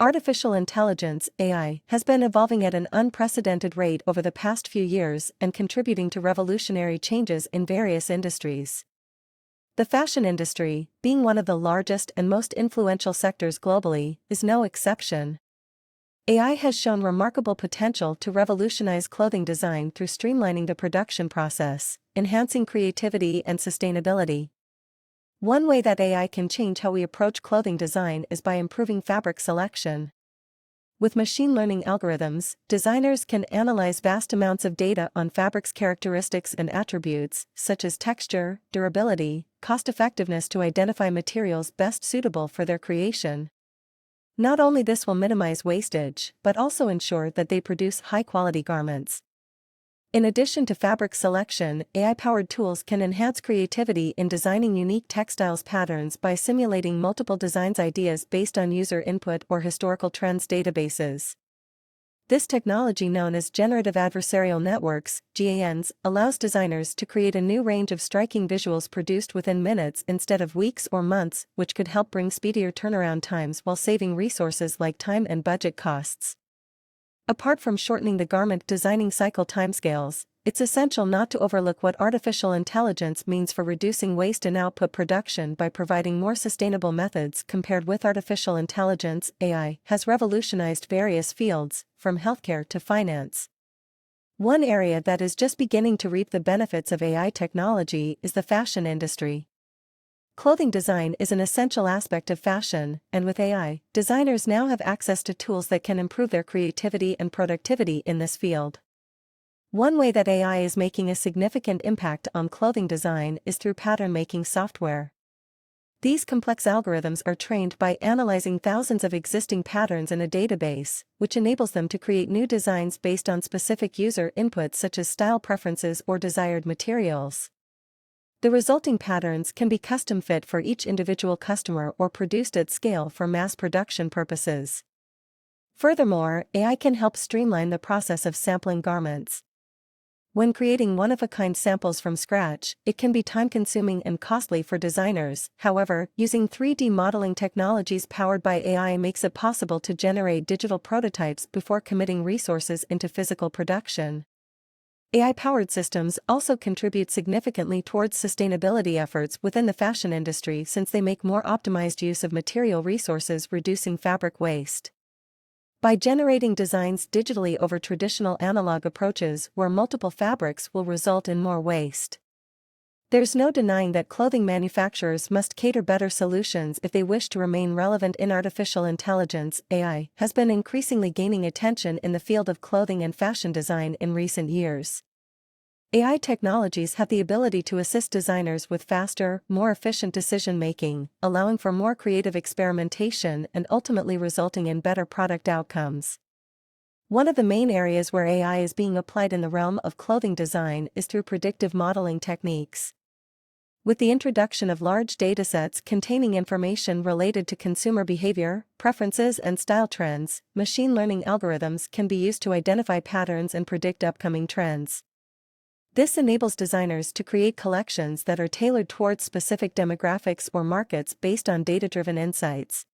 Artificial intelligence (AI) has been evolving at an unprecedented rate over the past few years and contributing to revolutionary changes in various industries. The fashion industry, being one of the largest and most influential sectors globally, is no exception. AI has shown remarkable potential to revolutionize clothing design through streamlining the production process, enhancing creativity and sustainability. One way that AI can change how we approach clothing design is by improving fabric selection. With machine learning algorithms, designers can analyze vast amounts of data on fabric's characteristics and attributes, such as texture, durability, cost-effectiveness to identify materials best suitable for their creation. Not only this will minimize wastage, but also ensure that they produce high-quality garments. In addition to fabric selection, AI-powered tools can enhance creativity in designing unique textiles patterns by simulating multiple designs ideas based on user input or historical trends databases. This technology, known as generative adversarial networks (GANs), allows designers to create a new range of striking visuals produced within minutes instead of weeks or months, which could help bring speedier turnaround times while saving resources like time and budget costs. Apart from shortening the garment designing cycle timescales, it's essential not to overlook what artificial intelligence means for reducing waste in output production by providing more sustainable methods. Compared with artificial intelligence, AI has revolutionized various fields, from healthcare to finance. One area that is just beginning to reap the benefits of AI technology is the fashion industry. Clothing design is an essential aspect of fashion, and with AI, designers now have access to tools that can improve their creativity and productivity in this field. One way that AI is making a significant impact on clothing design is through pattern-making software. These complex algorithms are trained by analyzing thousands of existing patterns in a database, which enables them to create new designs based on specific user inputs such as style preferences or desired materials. The resulting patterns can be custom-fit for each individual customer or produced at scale for mass production purposes. Furthermore, AI can help streamline the process of sampling garments. When creating one-of-a-kind samples from scratch, it can be time-consuming and costly for designers. However, using 3D modeling technologies powered by AI makes it possible to generate digital prototypes before committing resources into physical production. AI-powered systems also contribute significantly towards sustainability efforts within the fashion industry since they make more optimized use of material resources, reducing fabric waste. By generating designs digitally over traditional analog approaches where multiple fabrics will result in more waste. There's no denying that clothing manufacturers must cater better solutions if they wish to remain relevant in artificial intelligence. AI has been increasingly gaining attention in the field of clothing and fashion design in recent years. AI technologies have the ability to assist designers with faster, more efficient decision-making, allowing for more creative experimentation and ultimately resulting in better product outcomes. One of the main areas where AI is being applied in the realm of clothing design is through predictive modeling techniques. With the introduction of large datasets containing information related to consumer behavior, preferences, and style trends, machine learning algorithms can be used to identify patterns and predict upcoming trends. This enables designers to create collections that are tailored towards specific demographics or markets based on data-driven insights.